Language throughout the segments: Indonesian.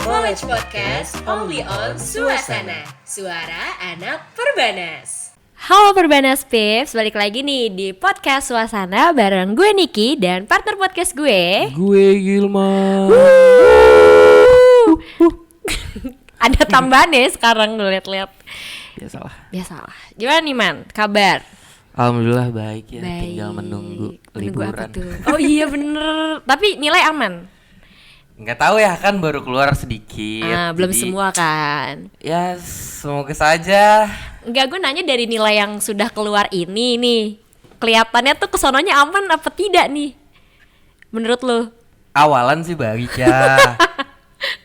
Knowledge Podcast only on Suasana, suara anak Perbanas. Halo Perbanas Pips, balik lagi nih di podcast Suasana bareng gue Niki dan partner podcast gue Gilman. Ada tambahannya sekarang gue liat-liat. Biasalah. Gimana nih Man, kabar? Alhamdulillah baik ya, Baik. tinggal menunggu Menunggu apa liburan. tuh? Oh iya bener, tapi nilai aman? Nggak tahu ya, kan baru keluar sedikit. Belum jadi, semua kan? Ya semoga saja. Enggak, gue nanya dari nilai yang sudah keluar ini nih, kelihatannya tuh kesononya aman apa tidak nih? Menurut lo? Awalan sih baik ya.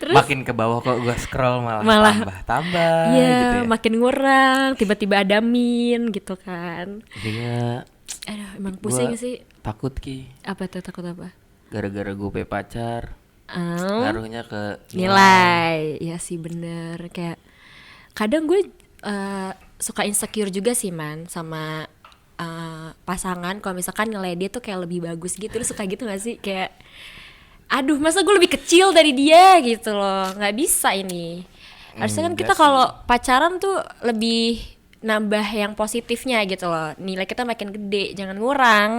Terus? Makin ke bawah kok gue scroll malah tambah Iya, gitu ya. makin ngurang, tiba-tiba ada min gitu kan. Jadinya Aduh, emang pusing gua sih. takut Ki, Apa tuh, takut apa? gara-gara gue punya pacar. Oh, Ngaruhnya ke nilai. Ya sih bener. Kayak kadang gue suka insecure juga sih Man sama pasangan. Kalau misalkan nilai dia tuh kayak lebih bagus gitu. Lu suka gitu gak sih? Kayak aduh, masa gue lebih kecil dari dia gitu loh. Gak bisa ini. Harusnya kan kita Enggak kalau pacaran tuh lebih nambah yang positifnya gitu loh. Nilai kita makin gede, jangan ngurang.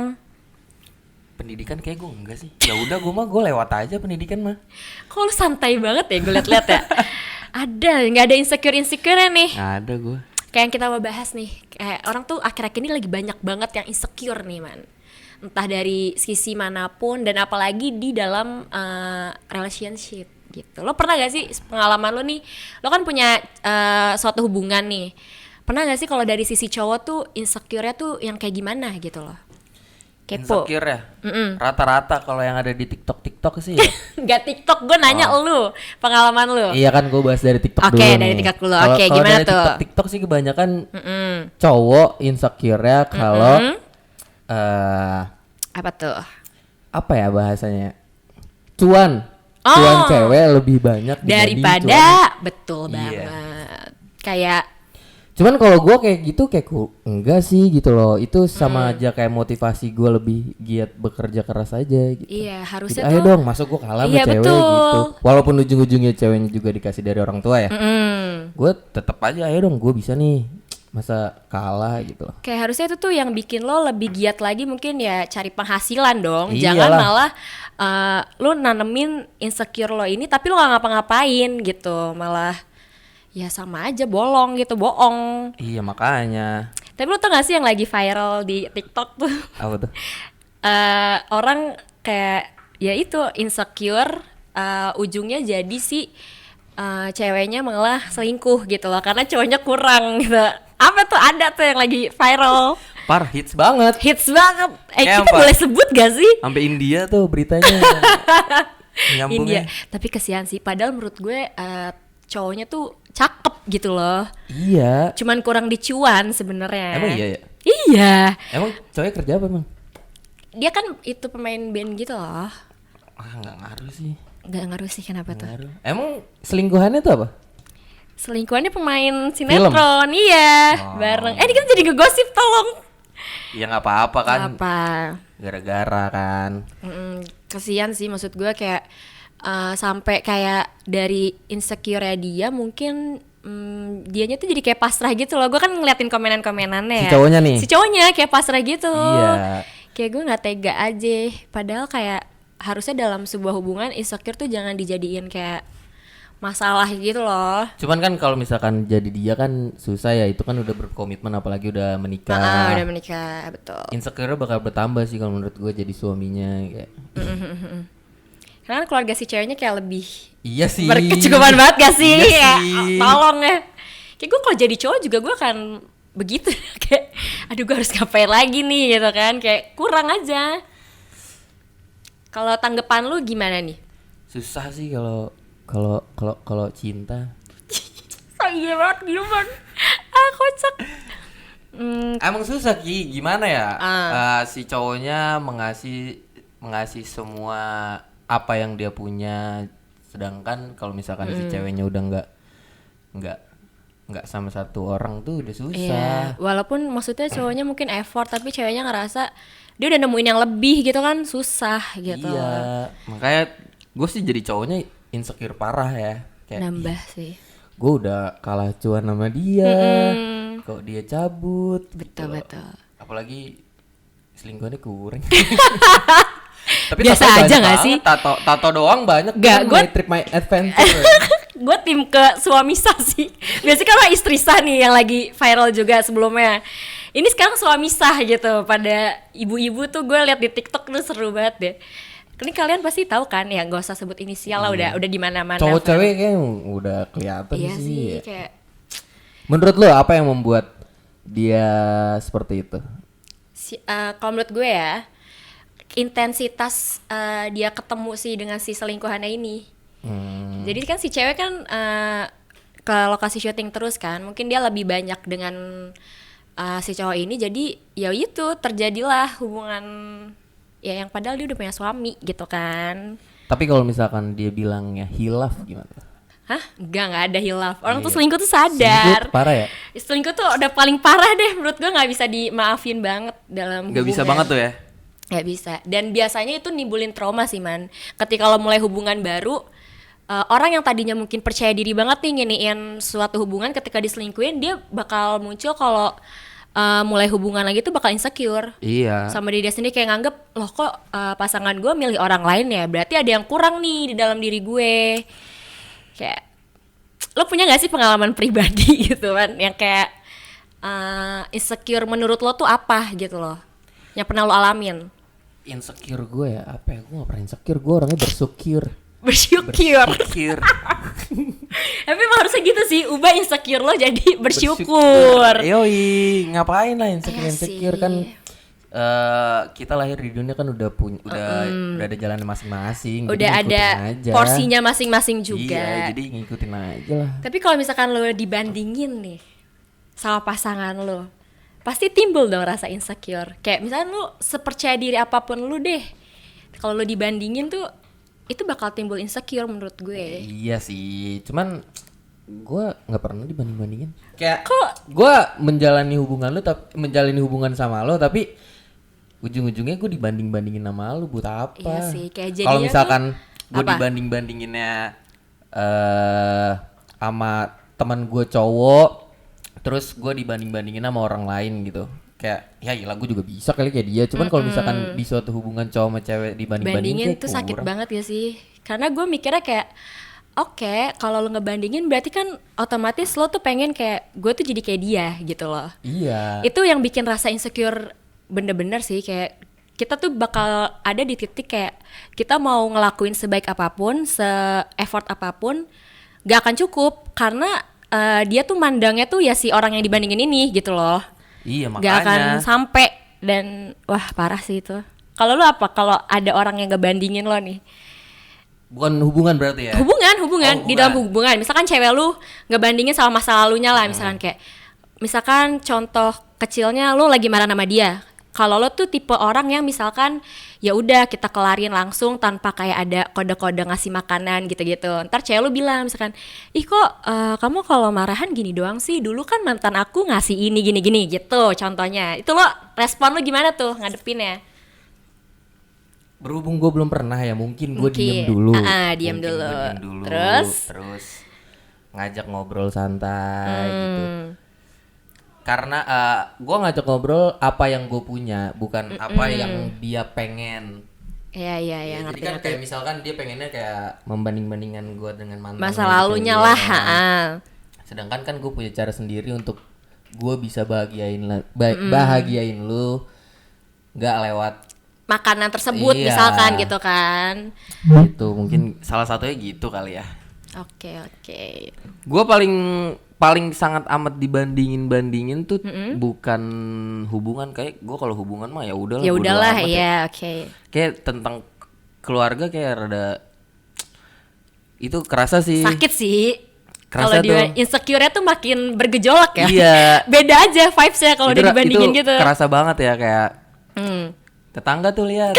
pendidikan kayak gue enggak sih. Ya udah gue lewat aja pendidikan mah. Kok lu santai banget ya gue liat-liat ya. Ada, nggak ada insecure nih. Nggak ada gue. Kayak yang kita mau bahas nih, kayak orang tuh akhir-akhir ini lagi banyak banget yang insecure nih Man. Entah dari sisi manapun dan apalagi di dalam relationship gitu. Lo pernah gak sih pengalaman lo nih, lo kan punya suatu hubungan nih. Pernah gak sih kalau dari sisi cowok tuh insecure-nya tuh yang kayak gimana gitu loh? Kepo. Insecure ya? Rata-rata kalau yang ada di TikTok sih ya. Gak TikTok, gue nanya lu, pengalaman lu. Iya kan gue bahas dari TikTok Oke, dulu dari nih. TikTok dulu. Kalau- Oke, kalau gimana dari tuh? TikTok sih kebanyakan cowok insecure ya kalau Apa tuh? apa ya bahasanya? Cuan Oh. cewek lebih banyak dibanding cuan. Daripada betul Iya. banget. Kayak Cuman kalau gue kayak gitu enggak sih gitu loh. Itu sama aja kayak motivasi gue lebih giat bekerja keras aja gitu. iya, Jadi, harusnya ayo tuh dong, masuk gue kalah Iya, sama cewek betul. gitu. Walaupun ujung-ujungnya ceweknya juga dikasih dari orang tua ya. Gue tetap aja ayo dong, gue bisa nih. Masa kalah gitu loh. kayak harusnya itu tuh yang bikin lo lebih giat lagi mungkin ya cari penghasilan dong. Iyalah. Jangan malah lo nanemin insecure lo ini tapi lo gak ngapa-ngapain gitu. Malah ya sama aja bolong gitu, bohong. Iya makanya. Tapi lo tau gak sih yang lagi viral di TikTok tuh? Apa tuh? Orang kayak ya itu insecure, ujungnya jadi si ceweknya malah selingkuh gitu loh karena cowoknya kurang gitu. Apa tuh, ada tuh yang lagi viral, Hits banget. hits banget. Kayak Kita apa? boleh sebut gak sih? Sampai India tuh beritanya. Nyambungnya. India. Tapi kesian sih, padahal menurut gue cowoknya tuh cakep gitu loh. Iya. Cuman kurang dicuan sebenarnya. Emang iya ya? Iya. Emang cowoknya kerja apa emang? Dia kan itu pemain band gitu loh. Nggak ngaruh sih. Gak ngaruh sih, kenapa Nggak tuh? ngaruh. Emang selingkuhannya tuh apa? Selingkuhannya pemain sinetron, iya, bareng. Ini kita jadi ngegosip, tolong. Ya nggak apa-apa kan. Apa? Gara-gara kan. Kesian sih, maksud gue kayak sampai kayak dari insecure dia mungkin dianya tuh jadi kayak pasrah gitu loh. Gue kan ngeliatin komenan-komenannya Si ya. cowoknya nih? Si cowoknya kayak pasrah gitu. Iya. Kayak gue nggak tega aja. Padahal kayak harusnya dalam sebuah hubungan insecure tuh jangan dijadiin kayak masalah gitu loh. Cuman kan kalau misalkan jadi dia kan susah ya. Itu kan udah berkomitmen apalagi udah menikah. Udah menikah, betul. Insecure bakal bertambah sih kalau menurut gue jadi suaminya kayak. Karena kan keluarga si ceweknya kayak lebih Iya sih. berkecukupan banget gak sih? Iya Ya, sih. tolong ya. Kayak gue kalau jadi cowok juga gue akan begitu. Kayak aduh, gue harus ngapain lagi nih gitu kan. Kayak kurang aja. Kalau tanggapan lu gimana nih? Susah sih kalau cinta. Iya banget, gimana? Kocak. Emang susah Ki, gimana ya? Si cowoknya mengasih semua apa yang dia punya, sedangkan kalau misalkan si ceweknya udah nggak sama satu orang tuh udah susah. Iya, walaupun maksudnya cowoknya mungkin effort tapi ceweknya ngerasa dia udah nemuin yang lebih gitu kan, susah gitu. Iya, makanya gue sih jadi cowoknya insecure parah ya. Kayak Nambah sih. gue udah kalah cuan sama dia, kok dia cabut. Betul, gitu. betul. Apalagi selingkuhannya kurang. Tapi Biasa tato aja banyak nggak banget, sih? Tato doang banyak. Nggak, Kan gua- my trip my adventure. Gue tim ke suami sah sih. Biasanya kan mah istri sah nih yang lagi viral juga sebelumnya. Ini sekarang suami sah gitu. Pada ibu-ibu tuh gue liat di TikTok tuh seru banget deh. Ini kalian pasti tahu kan ya, gak usah sebut inisial lah, udah di mana-mana. Cowok viral. cewek kayak udah kelihatan Iya sih. sih, kayak Menurut lo apa yang membuat dia seperti itu? kalau menurut gue ya, intensitas dia ketemu sih dengan si selingkuhannya ini. Jadi kan si cewek kan ke lokasi syuting terus kan, mungkin dia lebih banyak dengan si cowok ini, jadi ya itu terjadilah hubungan ya yang padahal dia udah punya suami gitu kan. Tapi kalau misalkan dia bilangnya hilaf gimana? Hah? Enggak ada hilaf. Orang tuh Iya. selingkuh tuh sadar. Selingkuh parah ya? Selingkuh tuh udah paling parah deh menurut gue, nggak bisa dimaafin banget dalam Gak bisa hubungan. banget tuh ya? Nggak bisa. Dan biasanya itu nimbulin trauma sih man. Ketika lo mulai hubungan baru, orang yang tadinya mungkin percaya diri banget nih nginiin suatu hubungan, ketika diselingkuhin dia bakal muncul kalau mulai hubungan lagi tuh bakal insecure. Iya. Sama diri dia sendiri, kayak nganggep loh kok pasangan gue milih orang lain ya, berarti ada yang kurang nih di dalam diri gue. Kayak lo punya gak sih pengalaman pribadi gitu kan yang kayak insecure menurut lo tuh apa gitu loh yang pernah lo alamin? Insecure gue ya apa ya? Gue gak pernah insecure, gue orangnya bersyukur. Bersyukur. Bersyukur. Tapi emang harusnya gitu sih, ubah insecure lo jadi bersyukur. Yoi, ngapain lah Iya insecure sih. kan kita lahir di dunia kan udah ada jalan masing-masing. Jadi Udah ngikutin ada aja. porsinya masing-masing juga. Iya, jadi ngikutin aja lah. Tapi kalau misalkan lo dibandingin nih sama pasangan lo, pasti timbul dong rasa insecure. Kayak misalnya lo sepercaya diri apapun lo deh, kalau lo dibandingin tuh itu bakal timbul insecure menurut gue. Iya sih, cuman gue nggak pernah dibanding-bandingin. Kayak Kok gue menjalani hubungan sama lo, tapi ujung-ujungnya gue dibanding-bandingin sama lo buat apa? Iya sih, kayak Kalau jadinya misalkan tuh gue apa? dibanding-bandinginnya sama teman gue cowok, terus gue dibanding-bandingin sama orang lain gitu. Kayak ya gila, gue juga bisa kali kayak dia. Cuman kalau misalkan di suatu hubungan cowok sama cewek dibanding-bandingin bandingin kayak tuh sakit kurang. banget ya sih. Karena gue mikirnya kayak oke, kalau lo ngebandingin berarti kan otomatis lo tuh pengen kayak gue tuh jadi kayak dia gitu loh. Iya. Itu yang bikin rasa insecure bener-bener sih, kayak kita tuh bakal ada di titik kayak kita mau ngelakuin sebaik apapun, se-effort apapun gak akan cukup karena dia tuh mandangnya tuh ya si orang yang dibandingin ini gitu loh. Iya Gak akan makanya. sampai. Dan wah parah sih itu. Kalau lu apa kalau ada orang yang ngebandingin lo nih? Bukan hubungan berarti ya? Hubungan Oh, di dalam hubungan. Misalkan cewek lu ngebandingin sama masa lalunya lah, misalkan kayak misalkan contoh kecilnya lu lagi marah sama dia. Kalau lo tuh tipe orang yang misalkan ya udah kita kelarin langsung tanpa kayak ada kode-kode ngasih makanan gitu-gitu. Ntar cewek lu bilang misalkan, ih kok kamu kalau marahan gini doang sih, dulu kan mantan aku ngasih ini gini-gini gitu contohnya. Itu lo respon lo gimana tuh ngadepinnya? Berhubung gue belum pernah ya, mungkin gue Mungkin. diem dulu. Diem Mungkin dulu. gua diem dulu. Terus? Ngajak ngobrol santai gitu. Hmm. Karena gue ngajak ngobrol apa yang gue punya, bukan apa yang dia pengen. Iya Ya, ngerti. jadi kan kayak misalkan dia pengennya kayak membanding-bandingkan gue dengan mantan. Masa lalunya lah. Sedangkan kan gue punya cara sendiri untuk gue bisa bahagiain lu, nggak lewat Makanan tersebut Iya. misalkan gitu kan. gitu. Mungkin salah satunya gitu kali ya. Oke. Gue paling sangat amat dibandingin tuh bukan hubungan. Kayak gue kalau hubungan mah ya udahlah. Ya bodo udahlah amat ya, oke. Kayak tentang keluarga kayak rada itu kerasa sih. Sakit sih. Kerasa Kalau dia tuh. insecure-nya tuh makin bergejolak ya. Iya. Beda aja vibes-nya kalau Itu udah dibandingin itu gitu. kerasa banget ya kayak Hmm. tetangga tuh lihat.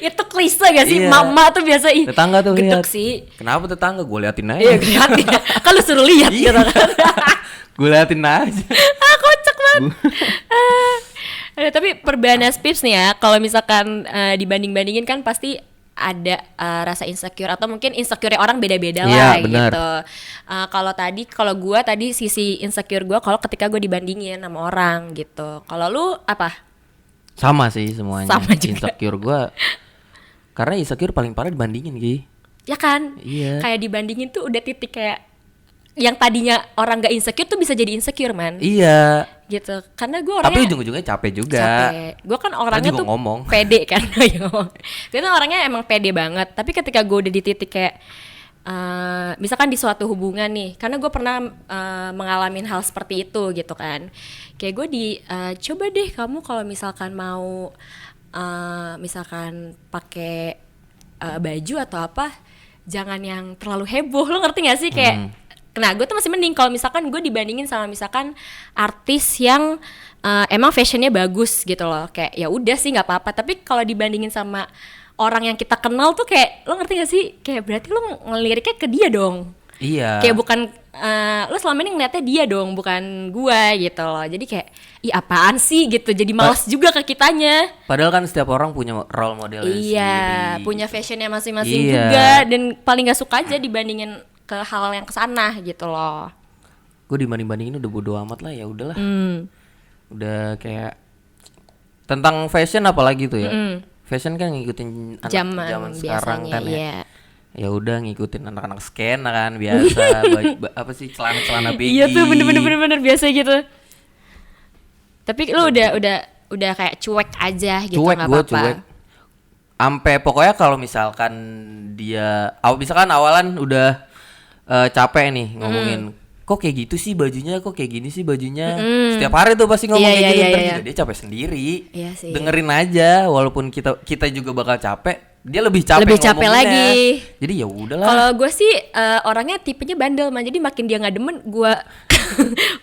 Itu klise gak sih? Iya. Mama tuh biasa Tetangga tuh gedek lihat. sih. Kenapa tetangga? Gue liatin aja. Iya, liatin ya. Kan lu suruh lihat Iya. gitu kan. Gue liatin aja. Kocak banget. Tapi Perbanas Pips nih ya, kalau misalkan dibanding-bandingin kan pasti ada rasa insecure atau mungkin insecure orang beda-beda Iya, lah benar. gitu. Kalau gue tadi sisi insecure gue kalau ketika gue dibandingin sama orang gitu. Kalau lu apa? Sama sih semuanya. Sama juga. Insecure gue, karena insecure paling parah dibandingin Gi. Ya kan? Iya. Kayak dibandingin tuh udah titik kayak yang tadinya orang gak insecure tuh bisa jadi insecure man. Iya. Gitu. Karena gue Tapi orangnya ujung-ujungnya capek juga. capek. Gue kan orangnya juga tuh ngomong. pede kan. Gue tuh orangnya emang pede banget. Tapi ketika gue udah di titik kayak misalkan di suatu hubungan nih, karena gue pernah mengalami hal seperti itu gitu kan. Kayak gue coba deh kamu kalau misalkan mau misalkan pakai baju atau apa, jangan yang terlalu heboh. Lo ngerti gak sih kayak nah gue tuh masih mending kalau misalkan gue dibandingin sama misalkan artis yang emang fashionnya bagus gitu loh, kayak ya udah sih nggak apa-apa. Tapi kalau dibandingin sama orang yang kita kenal tuh kayak lo ngerti gak sih, kayak berarti lo ngeliriknya ke dia dong. Iya. Kayak bukan lo selama ini ngeliatnya dia dong, bukan gue gitu loh. Jadi kayak ih apaan sih gitu, jadi malas juga ke kitanya. Padahal kan setiap orang punya role model Iya, sendiri. punya fashionnya masing-masing Iya. juga, dan paling gak suka aja dibandingin ke hal yang kesana gitu loh. Gue dibanding-bandingin udah bodo amat lah, ya udahlah. Udah kayak tentang fashion apalagi tuh ya. Fashion kan ngikutin zaman sekarang biasanya, kan ya. iya. Ya udah ngikutin anak-anak skena kan biasa. Apa sih celana-celana baggy. Iya tuh bener-bener biasa gitu. Tapi lu udah kayak cuek aja gitu, Cuek, nggak gue apa-apa. cuek. Ampe pokoknya kalau misalkan misalkan awalan udah capek nih ngomongin, kok kayak gitu sih bajunya, kok kayak gini sih bajunya. Setiap hari tuh pasti ngomong Iya, kayak iya, gitu, iya, ntar iya. juga dia capek sendiri. Iya sih. Dengerin aja, walaupun kita juga bakal capek, dia lebih capek Lebih capek ngomonginnya. lagi. Jadi ya udahlah. Kalau gue sih orangnya tipenya bandel man, jadi makin dia nggak demen gue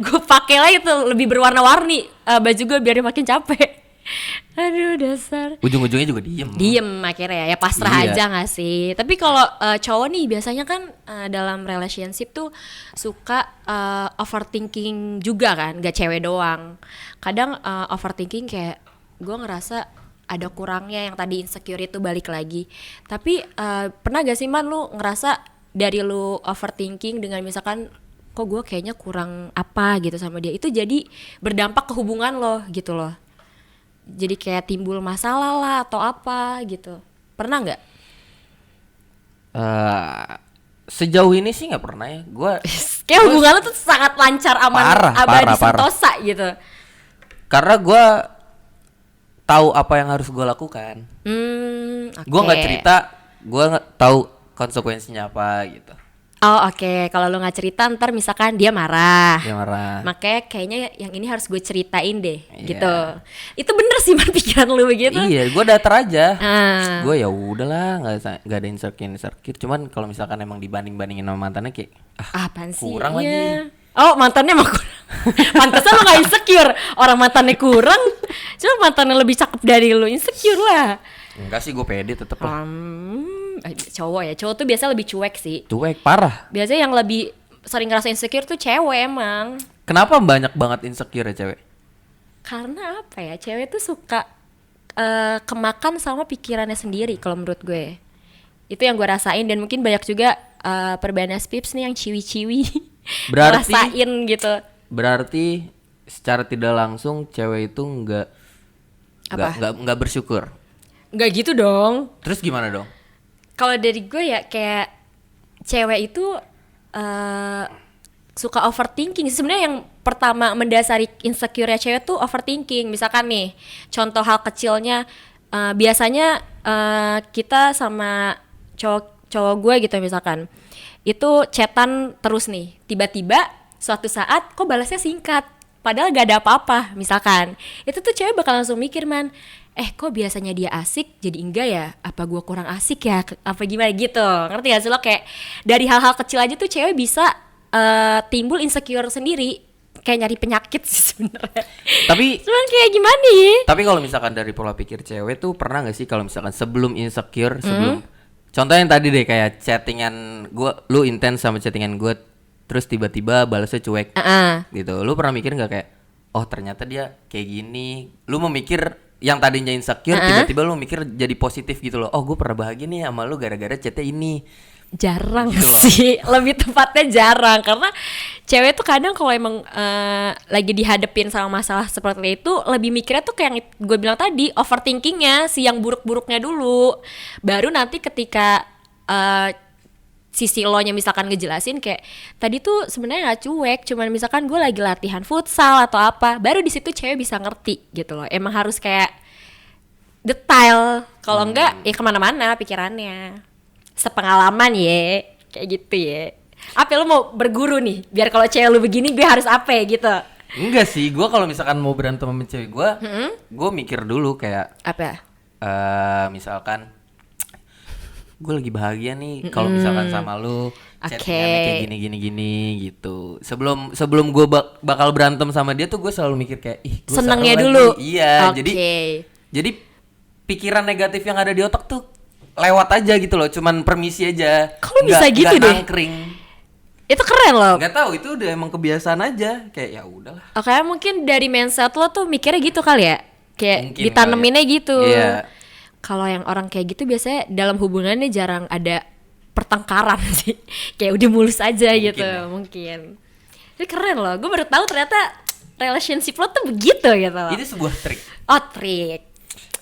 gue pakai lagi tuh lebih berwarna-warni baju gue biar dia makin capek. Aduh dasar. Ujung-ujungnya juga diem Akhirnya ya pasrah Iya. aja gak sih. Tapi kalau cowok nih biasanya kan dalam relationship tuh suka overthinking juga kan, gak cewek doang. Kadang overthinking kayak gue ngerasa ada kurangnya, yang tadi insecure itu balik lagi. Tapi pernah gak sih man lu ngerasa dari lu overthinking dengan misalkan kok gue kayaknya kurang apa gitu sama dia, itu jadi berdampak ke hubungan lo gitu loh. Jadi kayak timbul masalah lah atau apa gitu. Pernah nggak? Sejauh ini sih nggak pernah ya. Kayak hubungan lo tuh sangat lancar, aman, abadi, parah. sentosa gitu. Karena gue tahu apa yang harus gue lakukan. Oke. Gue nggak cerita, gue tahu konsekuensinya apa gitu. Oh oke. Kalau lo nggak cerita ntar misalkan dia marah. Dia marah. Makanya kayaknya yang ini harus gue ceritain deh, Iya. gitu. Itu bener sih man pikiran lu begitu. Iya, gue datar aja. Ah. Gue ya udahlah, nggak ada insecure. Cuman kalau misalkan emang dibanding-bandingin sama mantannya kayak Apaan sih? kurang Iya. lagi. Oh mantannya emang kurang. Pantesan lo gak insecure. Orang mantannya kurang, cuma mantannya lebih cakep dari lo, insecure lah. Enggak sih, gue pede tetep lah. Cowok tuh biasa lebih cuek sih. Cuek parah. Biasanya yang lebih sering ngerasa insecure tuh cewek emang. Kenapa banyak banget insecure ya cewek? Karena apa ya, cewek tuh suka kemakan sama pikirannya sendiri kalau menurut gue. Itu yang gue rasain, dan mungkin banyak juga Perbanas Pips nih yang ciwi-ciwi Berarti- ngerasain gitu. Berarti secara tidak langsung cewek itu nggak bersyukur. Nggak gitu dong. Terus gimana dong? Kalau dari gue ya kayak cewek itu suka overthinking. Sebenarnya yang pertama mendasari insecure-nya cewek tuh overthinking. Misalkan nih, contoh hal kecilnya, biasanya kita sama cowok gue gitu misalkan, itu chatan terus nih, tiba-tiba suatu saat kok balasnya singkat, padahal gak ada apa-apa misalkan. Itu tuh cewek bakal langsung mikir man, kok biasanya dia asik jadi enggak ya, apa gua kurang asik ya, apa gimana gitu. Ngerti gak sih lo, kayak dari hal-hal kecil aja tuh cewek bisa timbul insecure sendiri, kayak nyari penyakit sih sebenarnya. Tapi cuman kayak gimana ya, Tapi kalau misalkan dari pola pikir cewek tuh pernah nggak sih kalau misalkan sebelum insecure, contohnya yang tadi deh kayak chattingan gua, lu intens sama chattingan gua, terus tiba-tiba balasnya cuek gitu. Lu pernah mikir nggak kayak, oh ternyata dia kayak gini? Lu memikir yang tadinya insecure tiba-tiba lu mikir jadi positif gitu loh. Oh, gue pernah bahagia nih sama lu gara-gara chatnya ini. Jarang Gitu loh. sih, lebih tepatnya jarang, karena cewek tuh kadang kalau emang lagi dihadapin sama masalah seperti itu lebih mikirnya tuh kayak yang gue bilang tadi, overthinkingnya si yang buruk-buruknya dulu, baru nanti ketika sisi lo nya misalkan ngejelasin kayak tadi tuh sebenarnya nggak cuek, cuman misalkan gue lagi latihan futsal atau apa, baru di situ cewek bisa ngerti gitu loh. Emang harus kayak detail, kalau enggak ya kemana-mana pikirannya. Sepengalaman ya, kayak gitu ya. Apa lo mau berguru nih? Biar kalau cewek lu begini gue harus apa ya gitu? Enggak sih, gue kalau misalkan mau berantem sama cewek gue mikir dulu kayak Apa? misalkan gue lagi bahagia nih kalau misalkan sama lu chatnya kayak gini gitu. Sebelum gue bakal berantem sama dia tuh gue selalu mikir kayak gue Senengnya dulu. Iya, jadi pikiran negatif yang ada di otak tuh lewat aja gitu loh, cuman permisi aja. Kok lu bisa gitu deh? Nangkring. Itu keren loh. Nggak tahu, itu udah emang kebiasaan aja, kayak ya udahlah. Oke, mungkin dari mindset lo tuh mikirnya gitu kali ya, kayak Mungkin ditaneminnya gitu. Iya. Kalau yang orang kayak gitu biasanya dalam hubungannya jarang ada pertengkaran sih, kayak udah mulus aja Mungkin gitu, ya. mungkin. Tapi keren loh, gue baru tahu ternyata relationship lo tuh begitu gitu loh. Itu sebuah trik. Oh, trik.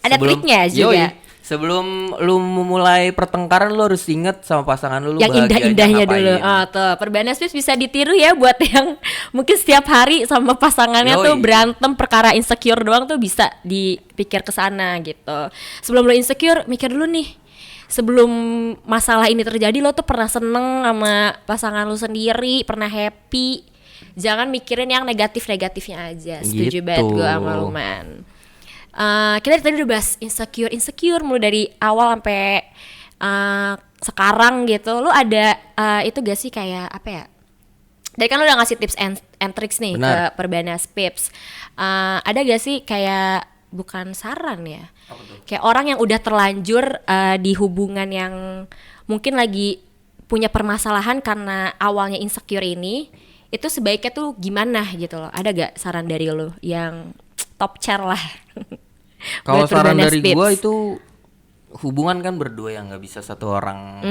Ada triknya juga. Sebelum lu memulai pertengkaran lu harus inget sama pasangan lu Yang bahagianya indah-indahnya ngapain. dulu. Oh, tuh, Perbanas Tips bisa ditiru ya buat yang mungkin setiap hari sama pasangannya tuh Yoi. berantem perkara insecure doang tuh bisa dipikir ke sana gitu. Sebelum lo insecure, mikir dulu nih. Sebelum masalah ini terjadi lo tuh pernah seneng sama pasangan lo sendiri, pernah happy. Jangan mikirin yang negatif-negatifnya aja. Setuju Gitu. banget gue sama lu, Man. Kita tadi udah bahas insecure mulai dari awal sampai sekarang gitu. Lu ada itu gak sih kayak apa ya? Dari kan lu udah ngasih tips and tricks nih Benar. ke Perbanas Pips. Ada gak sih kayak bukan saran ya? Kayak orang yang udah terlanjur di hubungan yang mungkin lagi punya permasalahan karena awalnya insecure ini, itu sebaiknya tuh gimana gitu loh? Ada gak saran dari lu yang top chair lah? Kalau Buat saran Perbanas dari Pips. gua itu hubungan kan berdua ya, nggak bisa satu orang.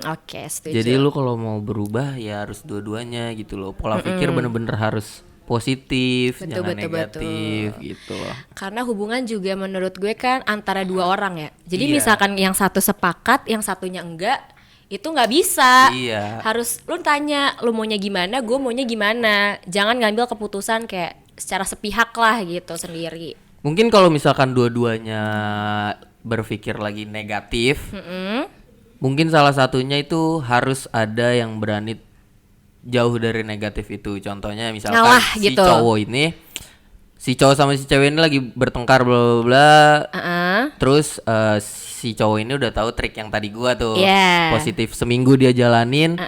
Oke, setuju. Jadi lu kalau mau berubah ya harus dua-duanya gitu loh. Pola pikir bener-bener harus positif, Betul, jangan betul, negatif gitu loh. Karena hubungan juga menurut gue kan antara dua orang ya. Jadi Iya. misalkan yang satu sepakat, yang satunya enggak, itu nggak bisa. Iya. Harus lu tanya, lu maunya gimana, gue maunya gimana. Jangan ngambil keputusan kayak secara sepihak lah gitu sendiri. Mungkin kalau misalkan dua-duanya berpikir lagi negatif, mungkin salah satunya itu harus ada yang berani jauh dari negatif itu. Contohnya misalkan Ngalah si gitu. cowok ini, si cowok sama si cewek ini lagi bertengkar bla bla bla. Terus si cowok ini udah tahu trik yang tadi gua tuh, Yeah. positif, seminggu dia jalanin,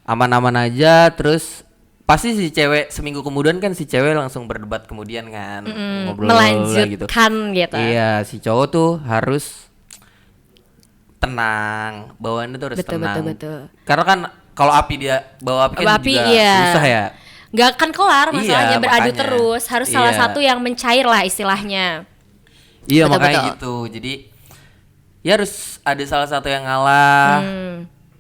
aman-aman aja. Terus pasti si cewek seminggu kemudian kan si cewek langsung berdebat kemudian kan, ngobrol gitu. Melanjutkan gitu. Iya, si cowok tuh harus tenang, bawaannya tuh harus Betul, tenang. betul. Karena kan kalau api dia bawa api kan Bawa api, juga iya. susah ya. Gak akan kelar masalahnya, Iya, beradu makanya. terus. Harus salah Iya. satu yang mencair lah istilahnya. Iya, Betul, makanya betul. gitu. Jadi ya harus ada salah satu yang ngalah.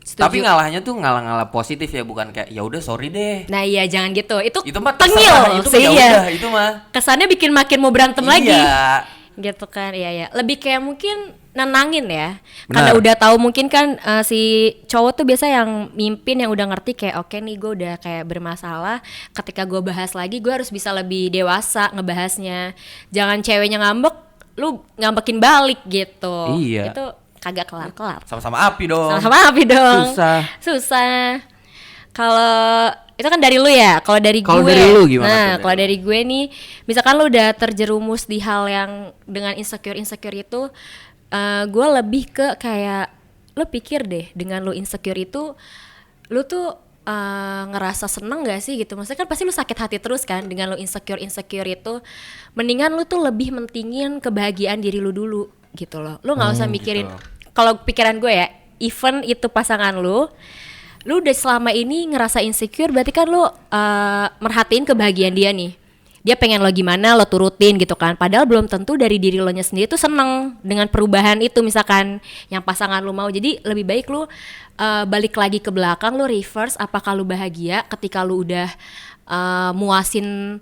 Setuju. Tapi ngalahnya tuh ngalah-ngalah positif ya, bukan kayak ya udah sorry deh. Nah iya, jangan gitu. Itu Mah tengil terserah, itu mah sih ya ya. udah, itu mah. Kesannya bikin makin mau berantem lagi. Iya. Gitu kan, iya. Lebih kayak mungkin nenangin ya. Benar. Karena udah tahu mungkin kan si cowok tuh biasa yang mimpin, yang udah ngerti kayak oke nih gue udah kayak bermasalah. Ketika gue bahas lagi, gue harus bisa lebih dewasa ngebahasnya. Jangan ceweknya ngambek, lu ngambekin balik gitu. Iya. Itu kagak kelar-kelar. Sama-sama api dong. Sama-sama api dong. Susah. Kalau itu kan dari lu ya. Kalau dari Kalau gue, dari lu gimana nah tuh, kalau dari dari gue nih, misalkan lu udah terjerumus di hal yang dengan insecure itu, gue lebih ke kayak lu pikir deh, dengan lu insecure itu, lu tuh ngerasa seneng gak sih gitu? Maksudnya kan pasti lu sakit hati terus kan dengan lu insecure itu. Mendingan lu tuh lebih mentingin kebahagiaan diri lu dulu gitu loh. Lu nggak usah mikirin. Kalau pikiran gue ya, even itu pasangan lu udah selama ini ngerasa insecure, berarti kan lu merhatiin kebahagiaan dia nih. dia pengen lo gimana lo turutin gitu kan, padahal belum tentu dari diri lo nya sendiri tuh seneng dengan perubahan itu misalkan yang pasangan lo mau. Jadi lebih baik lo balik lagi ke belakang, lo reverse apakah lo bahagia ketika lo udah muasin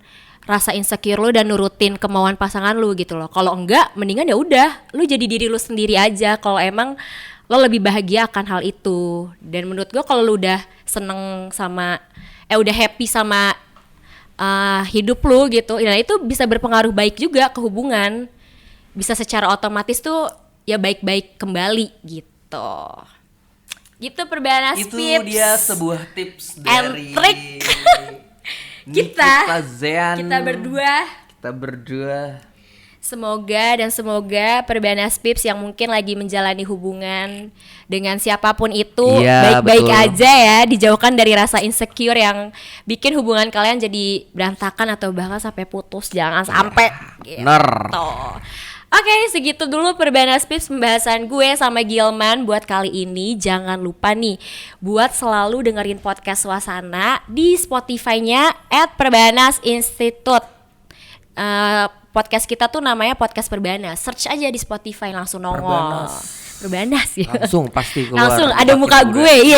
rasa insecure lo dan nurutin kemauan pasangan lo gitu loh. Kalau enggak, mendingan ya udah lo jadi diri lo sendiri aja kalau emang lo lebih bahagia akan hal itu. Dan menurut gue kalau lo udah seneng sama udah happy sama hidup lu gitu, nah itu bisa berpengaruh baik juga ke hubungan, bisa secara otomatis tuh ya baik-baik kembali gitu. Gitu Perbanas Itu Pips. dia sebuah tips And dari trick. Nikita Zean. Kita berdua. Semoga Perbanas Pips yang mungkin lagi menjalani hubungan dengan siapapun itu baik-baik aja ya, dijauhkan dari rasa insecure yang bikin hubungan kalian jadi berantakan atau bahkan sampai putus, jangan sampai gitu. Oke, segitu dulu Perbanas Pips pembahasan gue sama Gilman buat kali ini. Jangan lupa nih buat selalu dengerin podcast Suasana di Spotify-nya @Perbanasinstitute. Podcast kita tuh namanya Podcast Perbanas. Search aja di Spotify langsung nongol. Perbanas ya. Langsung pasti keluar. Langsung ada muka gue.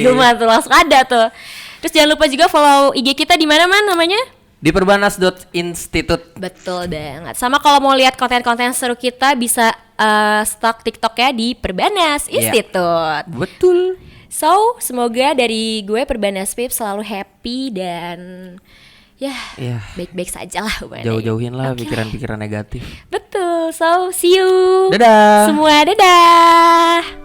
Gimana tuh langsung ada tuh. Terus jangan lupa juga follow IG kita di mana namanya? Di perbanas.institute. Betul banget. Sama kalau mau lihat konten-konten seru kita bisa stalk TikTok-nya di Perbanas Institute. Betul. So, semoga dari gue Perbanas Pips selalu happy dan baik-baik saja lah. Jauh-jauhin lah pikiran-pikiran negatif. Betul. So, see you. Dadah. Semua dadah.